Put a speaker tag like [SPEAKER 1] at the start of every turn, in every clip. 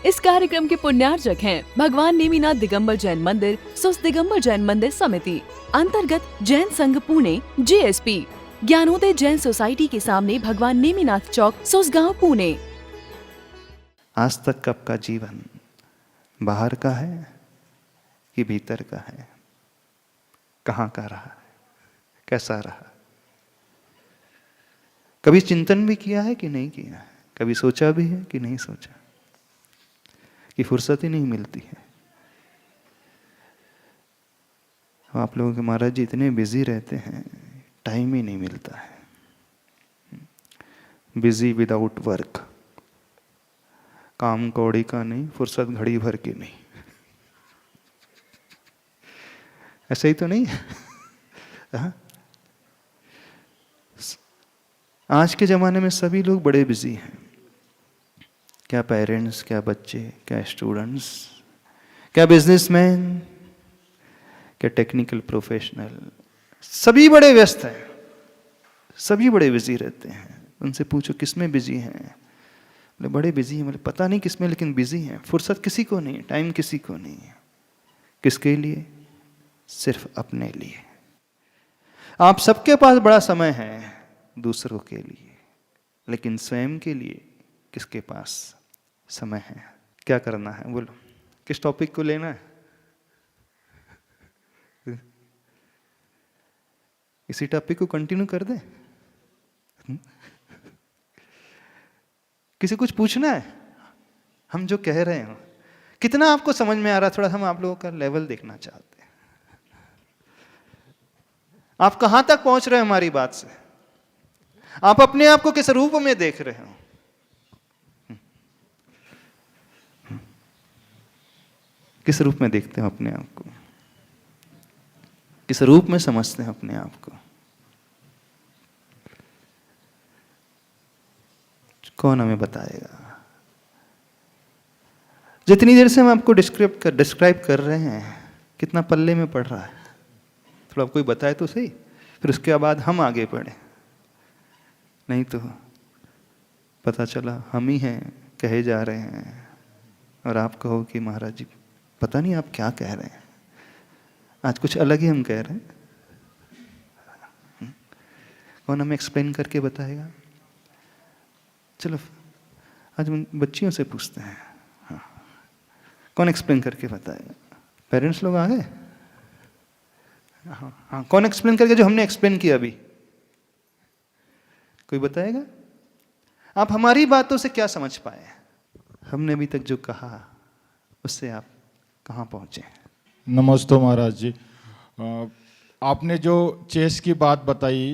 [SPEAKER 1] इस कार्यक्रम के पुण्यार्चक हैं भगवान नेमिनाथ दिगंबर जैन मंदिर, सुस दिगंबर जैन मंदिर समिति, अंतर्गत जैन संघ पुणे JSP, ज्ञानोदय जैन सोसाइटी के सामने भगवान नेमिनाथ चौक, सुसगांव, पुणे।
[SPEAKER 2] आज तक का आपका जीवन बाहर का है कि भीतर का है? कहाँ का रहा है? कैसा रहा? कभी चिंतन भी किया है कि नहीं किया है? कभी सोचा भी है कि नहीं सोचा? कि फुर्सत ही नहीं मिलती है। आप लोगों के महाराज जी इतने बिजी रहते हैं, टाइम ही नहीं मिलता है। बिजी विदाउट वर्क, काम कौड़ी का नहीं, फुर्सत घड़ी भर की नहीं। ऐसा ही तो नहीं है? हाँ? आज के ज़माने में सभी लोग बड़े बिजी हैं। क्या पेरेंट्स, क्या बच्चे, क्या स्टूडेंट्स, क्या बिजनेसमैन, क्या टेक्निकल प्रोफेशनल, सभी बड़े व्यस्त हैं, सभी बड़े बिजी रहते हैं। उनसे पूछो किस में बिजी हैं? बोले बड़े बिजी हैं। बोले पता नहीं किस में, लेकिन बिजी हैं। फुर्सत किसी को नहीं, टाइम किसी को नहीं है। किसके लिए? सिर्फ अपने लिए। आप सबके पास बड़ा समय है दूसरों के लिए, लेकिन स्वयं के लिए किसके पास समय है? क्या करना है? बोलो, किस टॉपिक को लेना है? इसी टॉपिक को कंटिन्यू कर दें? किसी कुछ पूछना है? हम जो कह रहे हो कितना आपको समझ में आ रहा? थोड़ा हम आप लोगों का लेवल देखना चाहते हैं। आप कहां तक पहुंच रहे हैं हमारी बात से? आप अपने आप को किस रूप में देख रहे हो? किस रूप में देखते हो अपने आप को? किस रूप में समझते हैं अपने आप को? कौन हमें बताएगा? जितनी देर से हम आपको डिस्क्राइब कर रहे हैं, कितना पल्ले में पड़ रहा है? थोड़ा कोई बताए तो सही, फिर उसके बाद हम आगे बढ़े। नहीं तो पता चला हम ही हैं कहे जा रहे हैं, और आप कहो कि महाराज जी पता नहीं आप क्या कह रहे हैं, आज कुछ अलग ही हम कह रहे हैं। कौन हमें एक्सप्लेन करके बताएगा? चलो आज हम बच्चियों से पूछते हैं। हाँ, कौन एक्सप्लेन करके बताएगा? पेरेंट्स लोग आ गए? हाँ हाँ, कौन एक्सप्लेन करके जो हमने एक्सप्लेन किया अभी? कोई बताएगा? आप हमारी बातों से क्या समझ पाए? हमने अभी तक जो कहा उससे आप कहाँ पहुंचे?
[SPEAKER 3] नमस्ते महाराज जी। आपने जो चेस की बात बताई,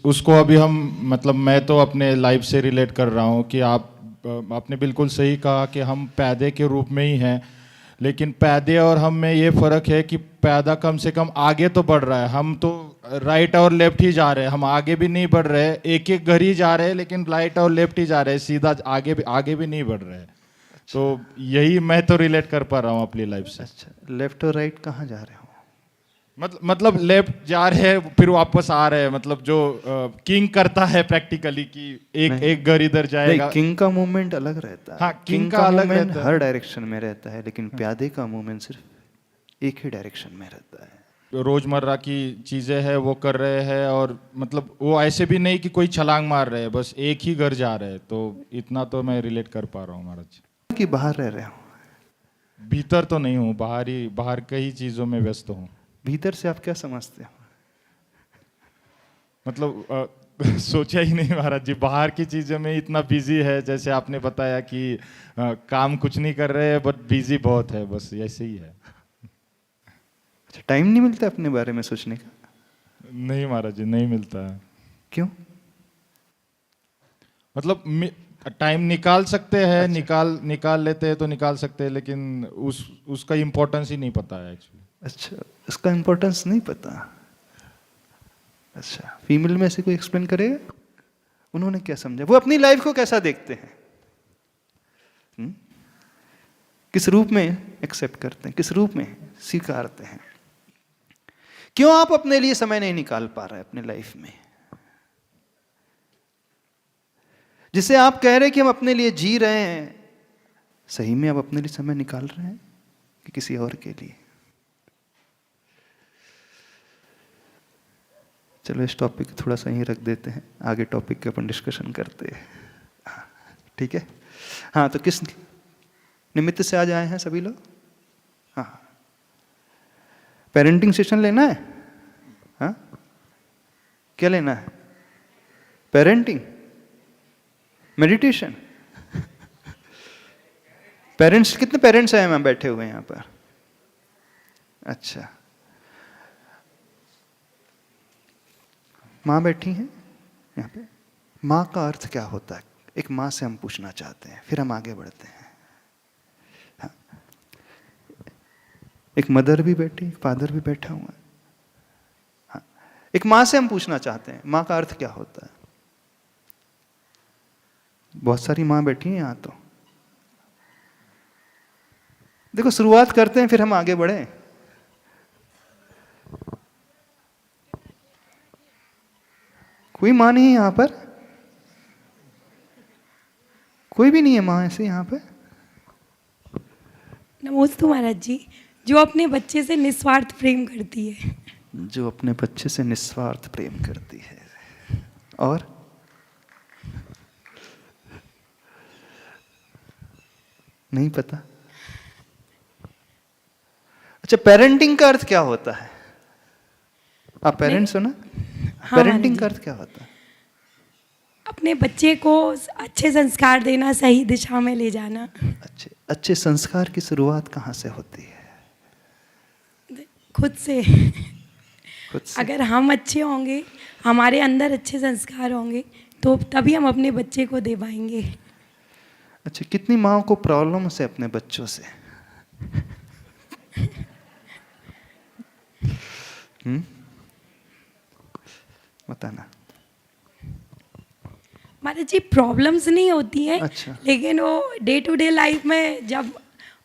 [SPEAKER 3] उसको अभी हम मतलब मैं तो अपने लाइफ से रिलेट कर रहा हूँ कि आपने बिल्कुल सही कहा कि हम पैदे के रूप में ही हैं, लेकिन पैदे और हम में ये फ़र्क है कि पैदा कम से कम आगे तो बढ़ रहा है, हम तो राइट और लेफ्ट ही जा रहे हैं, हम आगे भी नहीं बढ़ रहे हैं। एक एक घर ही जा रहे हैं, लेकिन राइट और लेफ्ट ही जा रहे हैं, सीधा आगे भी नहीं बढ़ रहे हैं। तो यही मैं तो रिलेट कर पा रहा हूँ अपनी लाइफ से।
[SPEAKER 2] अच्छा, लेफ्ट और राइट कहाँ जा रहे हो?
[SPEAKER 3] मतलब लेफ्ट जा रहे हैं फिर वापस आ रहे हैं, मतलब जो किंग करता है प्रैक्टिकली कि एक घर इधर जाएगा।
[SPEAKER 2] किंग का मूवमेंट अलग रहता है।
[SPEAKER 3] हाँ, किंग का अलग रहता है,
[SPEAKER 2] हर डायरेक्शन में रहता है, लेकिन प्यादे का मूवमेंट सिर्फ एक ही डायरेक्शन में रहता है।
[SPEAKER 3] रोजमर्रा की चीजें हैं वो कर रहे हैं, और मतलब वो ऐसे भी नहीं कि कोई छलांग मार रहे हैं, बस एक ही घर जा रहे हैं। तो इतना तो मैं रिलेट कर पा रहा हूँ महाराज।
[SPEAKER 2] कि बाहर रह रहे हो?
[SPEAKER 3] भीतर तो नहीं हूँ, बाहर कई चीजों में व्यस्त हूँ।
[SPEAKER 2] भीतर से आप क्या समझते हो?
[SPEAKER 3] मतलब सोचा ही नहीं महाराज जी, बाहर की चीज़ों में इतना बिजी है। जैसे आपने बताया कि काम कुछ नहीं कर रहे हैं, बट बिजी बहुत है, बस ऐसे ही है।
[SPEAKER 2] अच्छा, टाइम नहीं मिलता अपने बारे में सोचने का?
[SPEAKER 3] नहीं महाराज जी, नहीं मिलता है।
[SPEAKER 2] क्यों?
[SPEAKER 3] मतलब टाइम निकाल सकते हैं।
[SPEAKER 2] अच्छा।
[SPEAKER 3] निकाल लेते हैं तो निकाल सकते हैं, लेकिन उसका इम्पोर्टेंस ही नहीं पता है एक्चुअली।
[SPEAKER 2] अच्छा, उसका इम्पोर्टेंस नहीं पता। अच्छा, फीमेल में से कोई एक्सप्लेन करेगा? उन्होंने क्या समझा? वो अपनी लाइफ को कैसा देखते हैं? किस रूप में एक्सेप्ट करते हैं? किस रूप में स्वीकारते हैं? क्यों आप अपने लिए समय नहीं निकाल पा रहे अपने लाइफ में? जिसे आप कह रहे हैं कि हम अपने लिए जी रहे हैं, सही में आप अपने लिए समय निकाल रहे हैं कि किसी और के लिए? चलो इस टॉपिक को थोड़ा सा यहीं रख देते हैं, आगे टॉपिक के अपन डिस्कशन करते हैं। ठीक है? हाँ, तो किस निमित्त से आज आए हैं सभी लोग? हाँ, पेरेंटिंग सेशन लेना है? हाँ, क्या लेना है? Parenting, meditation? पेरेंट्स, कितने पेरेंट्स हैं मैम बैठे हुए हैं यहाँ पर? अच्छा, माँ बैठी हैं यहाँ पे। माँ का अर्थ क्या होता है? एक माँ से हम पूछना चाहते हैं, फिर हम आगे बढ़ते हैं। हाँ। एक मदर भी बैठी, एक फादर भी बैठा हुआ है। हाँ। एक माँ से हम पूछना चाहते हैं, माँ का अर्थ क्या होता है? बहुत सारी माँ बैठी हैं यहाँ तो। देखो, शुरुआत करते हैं, फिर हम आगे बढ़े। कोई माँ नहीं है यहाँ पर? कोई भी नहीं है माँ ऐसे यहाँ पे?
[SPEAKER 4] नमोस्तु महाराज जी। जो अपने बच्चे से निस्वार्थ प्रेम करती है।
[SPEAKER 2] जो अपने बच्चे से निस्वार्थ प्रेम करती है। और नहीं पता? अच्छा, पेरेंटिंग का अर्थ क्या होता है? आप पेरेंट्स हो ना?
[SPEAKER 4] हाँ,
[SPEAKER 2] पेरेंटिंग का अर्थ क्या होता है?
[SPEAKER 4] अपने बच्चे को अच्छे संस्कार देना, सही दिशा में ले जाना।
[SPEAKER 2] अच्छे संस्कार की शुरुआत कहाँ से होती है?
[SPEAKER 4] खुद से।
[SPEAKER 2] खुद से।
[SPEAKER 4] अगर हम अच्छे होंगे, हमारे अंदर अच्छे संस्कार होंगे, तो तभी हम अपने बच्चे को दे पाएंगे।
[SPEAKER 2] अच्छा, कितनी माओ को प्रॉब्लम है अपने बच्चों से? बताना।
[SPEAKER 4] महाराज जी, प्रॉब्लम्स नहीं होती हैं।
[SPEAKER 2] अच्छा।
[SPEAKER 4] लेकिन वो डे टू डे लाइफ में जब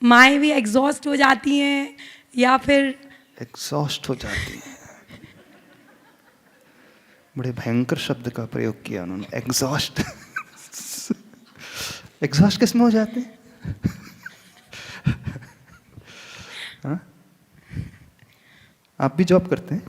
[SPEAKER 4] माएँ भी एग्जॉस्ट हो जाती हैं या फिर
[SPEAKER 2] एग्जॉस्ट हो जाती है। बड़े भयंकर शब्द का प्रयोग किया उन्होंने, एग्जॉस्ट। एग्जॉस्ट किस में हो जाते हैं? हाँ? आप भी जॉब करते हैं?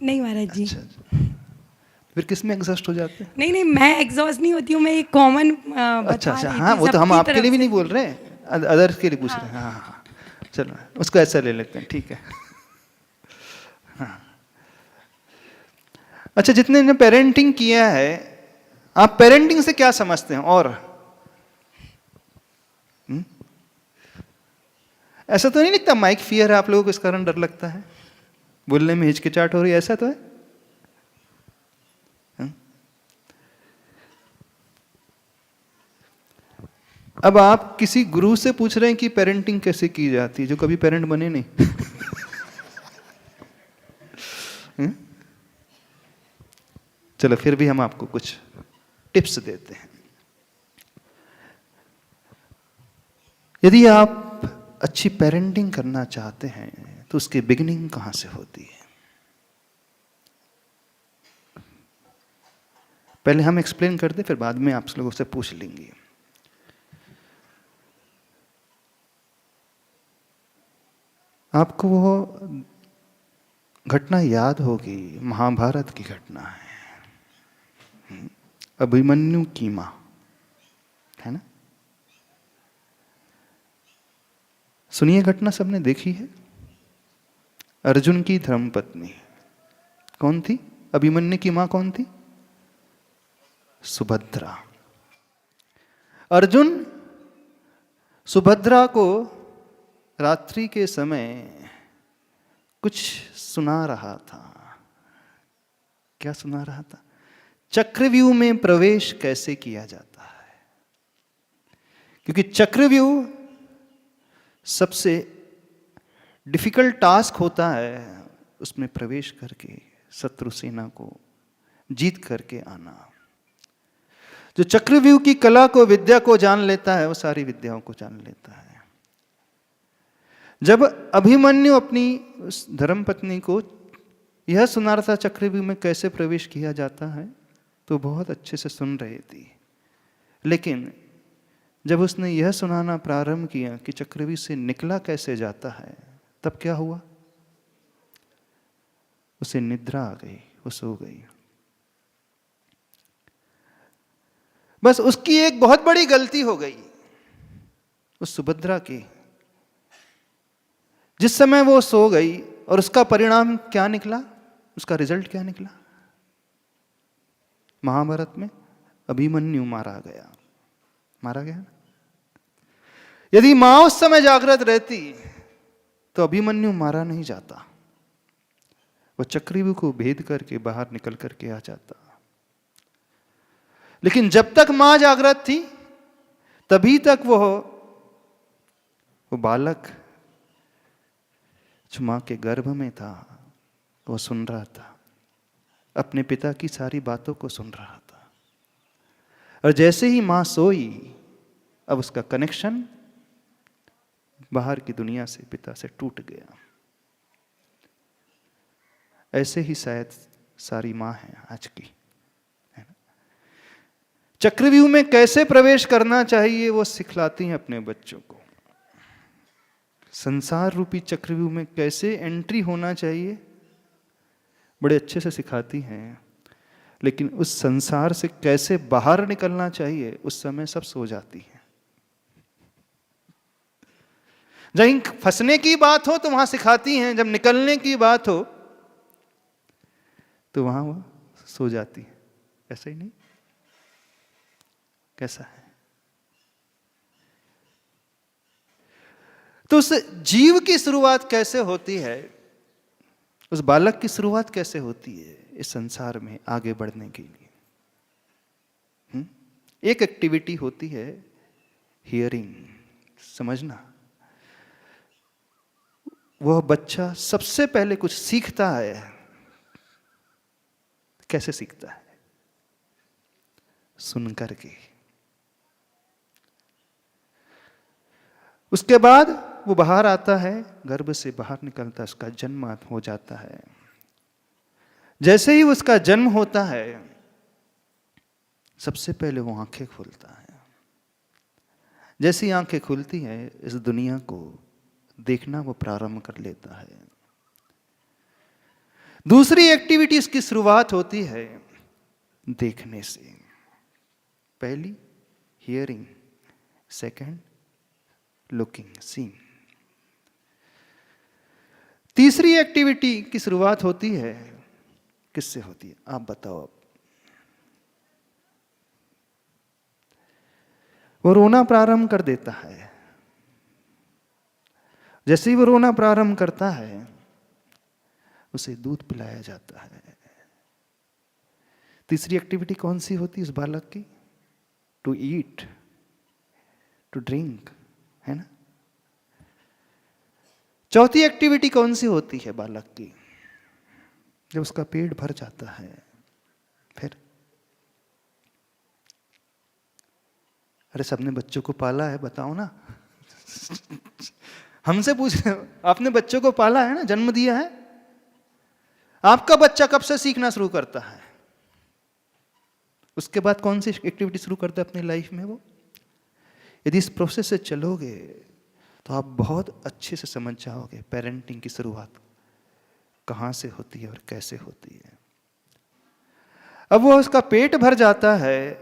[SPEAKER 4] नहीं महाराज जी।
[SPEAKER 2] अच्छा, फिर किस में एग्जॉस्ट हो जाते हैं?
[SPEAKER 4] नहीं, मैं एग्जॉस्ट नहीं होती हूँ, मैं एक कॉमन
[SPEAKER 2] अच्छा, हाँ, वो तो हम आपके लिए भी नहीं बोल रहे हैं, अदर्स के लिए पूछ रहे हैं। हाँ हाँ, चलो उसको ऐसा ले लेते हैं, ठीक है। हाँ। अच्छा, जितने ने पेरेंटिंग किया है, आप पेरेंटिंग से क्या समझते हैं? और ऐसा तो नहीं लगता माइक फियर है आप लोगों को, इस कारण डर लगता है, बोलने में हिचकिचाहट हो रही है, ऐसा तो है? अब आप किसी गुरु से पूछ रहे हैं कि पेरेंटिंग कैसे की जाती है, जो कभी पेरेंट बने नहीं। चलो, फिर भी हम आपको कुछ टिप्स देते हैं। यदि आप अच्छी पेरेंटिंग करना चाहते हैं तो उसकी बिगिनिंग कहां से होती है? पहले हम एक्सप्लेन कर दें, फिर बाद में आप लोगों से पूछ लेंगे। आपको वो घटना याद होगी, महाभारत की घटना है, अभिमन्यु की मां, है ना? सुनिए, घटना सबने देखी है। अर्जुन की धर्मपत्नी कौन थी? अभिमन्यु की मां कौन थी? सुभद्रा। अर्जुन सुभद्रा को रात्रि के समय कुछ सुना रहा था। क्या सुना रहा था? चक्रव्यूह में प्रवेश कैसे किया जाता है, क्योंकि चक्रव्यूह सबसे डिफिकल्ट टास्क होता है, उसमें प्रवेश करके शत्रु सेना को जीत करके आना। जो चक्रव्यूह की कला को, विद्या को जान लेता है, वो सारी विद्याओं को जान लेता है। जब अभिमन्यु अपनी उस धर्मपत्नी को यह सुना रहा था चक्रव्यूह में कैसे प्रवेश किया जाता है, तो बहुत अच्छे से सुन रही थी, लेकिन जब उसने यह सुनाना प्रारंभ किया कि चक्रव्यूह से निकला कैसे जाता है, तब क्या हुआ? उसे निद्रा आ गई, वो सो गई। बस उसकी एक बहुत बड़ी गलती हो गई उस सुभद्रा की। जिस समय वो सो गई और उसका परिणाम क्या निकला, उसका रिजल्ट क्या निकला? महाभारत में अभिमन्यु मारा गया, मारा गया ना? यदि मां उस समय जागृत रहती तो अभिमन्यु मारा नहीं जाता, वो चक्रव्यूह को भेद करके बाहर निकल करके आ जाता। लेकिन जब तक मां जागृत थी तभी तक वो बालक जो मां के गर्भ में था वो सुन रहा था, अपने पिता की सारी बातों को सुन रहा था। और जैसे ही मां सोई, अब उसका कनेक्शन बाहर की दुनिया से, पिता से टूट गया। ऐसे ही शायद सारी मां है आज की, है ना? चक्रव्यूह में कैसे प्रवेश करना चाहिए वो सिखलाती हैं अपने बच्चों को। संसार रूपी चक्रव्यूह में कैसे एंट्री होना चाहिए बड़े अच्छे से सिखाती हैं, लेकिन उस संसार से कैसे बाहर निकलना चाहिए उस समय सब सो जाती हैं। जब फंसने की बात हो तो वहां सिखाती हैं, जब निकलने की बात हो तो वहां वो सो जाती है। ऐसा ही नहीं? कैसा है? तो उस जीव की शुरुआत कैसे होती है, उस बालक की शुरुआत कैसे होती है इस संसार में आगे बढ़ने के लिए? एक एक्टिविटी होती है हियरिंग, समझना। वह बच्चा सबसे पहले कुछ सीखता है। कैसे सीखता है? सुन करके। उसके बाद वो बाहर आता है, गर्भ से बाहर निकलता है, उसका जन्म हो जाता है। जैसे ही उसका जन्म होता है सबसे पहले वो आंखें खोलता है। जैसी आंखें खुलती हैं इस दुनिया को देखना वो प्रारंभ कर लेता है। दूसरी एक्टिविटी इसकी शुरुआत होती है देखने से। पहली हियरिंग, सेकंड लुकिंग, सीइंग। तीसरी एक्टिविटी की शुरुआत होती है किससे होती है? आप बताओ। अब वो रोना प्रारंभ कर देता है। जैसे ही वो रोना प्रारंभ करता है उसे दूध पिलाया जाता है। तीसरी एक्टिविटी कौन सी होती है उस बालक की? टू ईट, टू ड्रिंक, है ना? चौथी एक्टिविटी कौन सी होती है बालक की? जब उसका पेट भर जाता है फिर। अरे सबने बच्चों को पाला है, बताओ ना। हमसे पूछ रहे हो, आपने बच्चों को पाला है ना, जन्म दिया है? आपका बच्चा कब से सीखना शुरू करता है? उसके बाद कौन सी एक्टिविटी शुरू करता है अपनी लाइफ में वो? यदि इस प्रोसेस से चलोगे तो आप बहुत अच्छे से समझ जाओगे पेरेंटिंग की शुरुआत कहाँ से होती है और कैसे होती है। अब वो उसका पेट भर जाता है,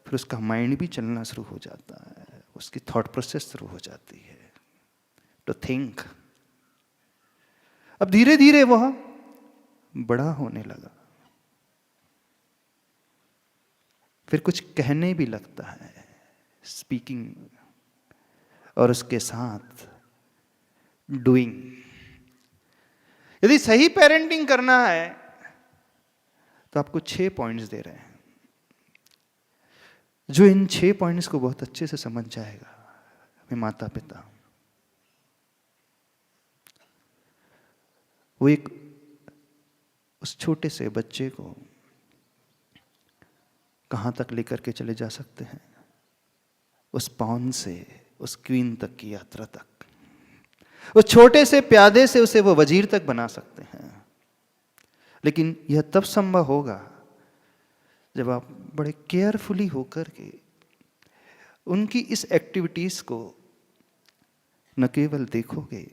[SPEAKER 2] फिर उसका माइंड भी चलना शुरू हो जाता है, उसकी थॉट प्रोसेस शुरू हो जाती है टू थिंक। अब धीरे धीरे वह बड़ा होने लगा, फिर कुछ कहने भी लगता है, स्पीकिंग, और उसके साथ डूइंग। यदि सही पेरेंटिंग करना है तो आपको 6 पॉइंट्स दे रहे हैं। जो इन 6 पॉइंट्स को बहुत अच्छे से समझ जाएगा, वे माता पिता, वो एक उस छोटे से बच्चे को कहाँ तक लेकर के चले जा सकते हैं, उस पॉन से उस क्वीन तक की यात्रा तक। उस छोटे से प्यादे से उसे वो वजीर तक बना सकते हैं। लेकिन यह तब संभव होगा जब आप बड़े केयरफुली होकर के उनकी इस एक्टिविटीज को न केवल देखोगे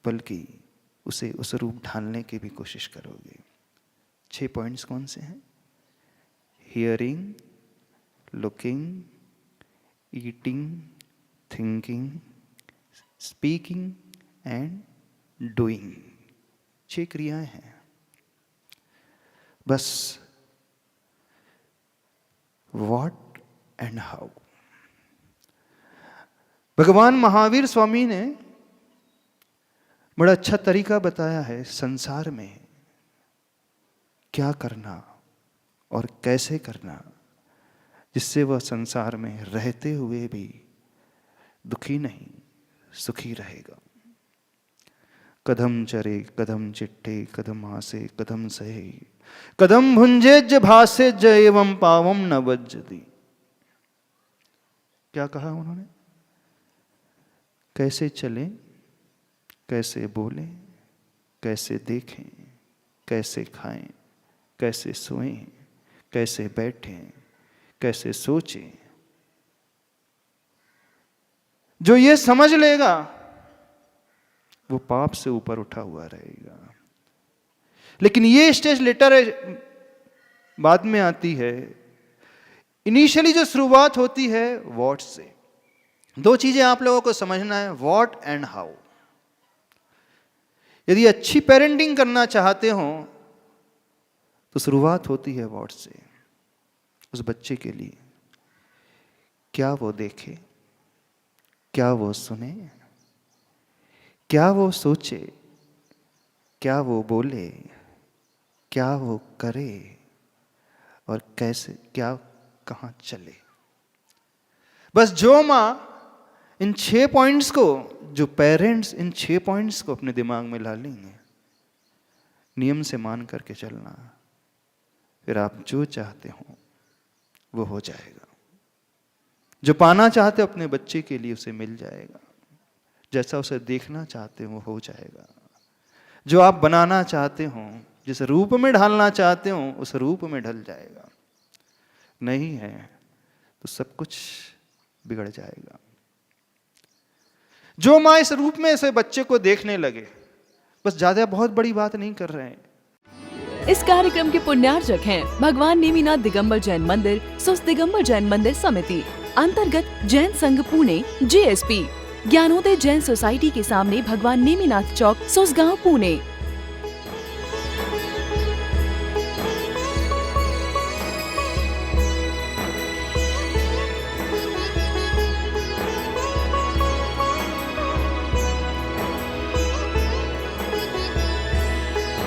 [SPEAKER 2] बल्कि उसे उस रूप ढालने की भी कोशिश करोगे। 6 पॉइंट्स कौन से हैं? Hearing, looking, eating, thinking, speaking and doing. 6 क्रियाएं हैं। बस व्हाट एंड हाउ। भगवान महावीर स्वामी ने बड़ा अच्छा तरीका बताया है संसार में क्या करना और कैसे करना, जिससे वह संसार में रहते हुए भी दुखी नहीं सुखी रहेगा। कदम चरे कदम चिट्ठे कदम आसे कदम सहे कदम भुंजे ज भासे ज एवं पावम न वज्जति। क्या कहा उन्होंने? कैसे चलें, कैसे बोलें, कैसे देखें, कैसे खाएं, कैसे सोएं, कैसे बैठें, कैसे सोचें। जो ये समझ लेगा वो पाप से ऊपर उठा हुआ रहेगा। लेकिन ये स्टेज लेटर बाद में आती है। इनिशियली जो शुरुआत होती है व्हाट से। 2 चीजें आप लोगों को समझना है, व्हाट एंड हाउ। यदि अच्छी पेरेंटिंग करना चाहते हो तो शुरुआत होती है व्हाट से। उस बच्चे के लिए क्या वो देखे, क्या वो सुने, क्या वो सोचे, क्या वो बोले, क्या वो करे और कैसे क्या कहां चले। बस जो मां इन 6 पॉइंट्स को, जो पेरेंट्स इन 6 पॉइंट्स को अपने दिमाग में ला लेंगे, नियम से मान करके चलना, फिर आप जो चाहते हो वो हो जाएगा। जो पाना चाहते हो अपने बच्चे के लिए उसे मिल जाएगा। जैसा उसे देखना चाहते हो हो जाएगा। जो आप बनाना चाहते हो, जिस रूप में ढालना चाहते हो उस रूप में ढल जाएगा। नहीं है तो सब कुछ बिगड़ जाएगा। जो माँ इस रूप में से बच्चे को देखने लगे, बस ज्यादा बहुत बड़ी बात नहीं कर रहे हैं।
[SPEAKER 1] इस कार्यक्रम के पुण्यार्जक हैं भगवान नेमिनाथ दिगंबर जैन मंदिर, सुस्त दिगंबर जैन मंदिर समिति, अंतर्गत जैन संघ पुणे, JSP, ज्ञानोदय जैन सोसाइटी के सामने भगवान नेमिनाथ चौक, सुसगांव, पुणे।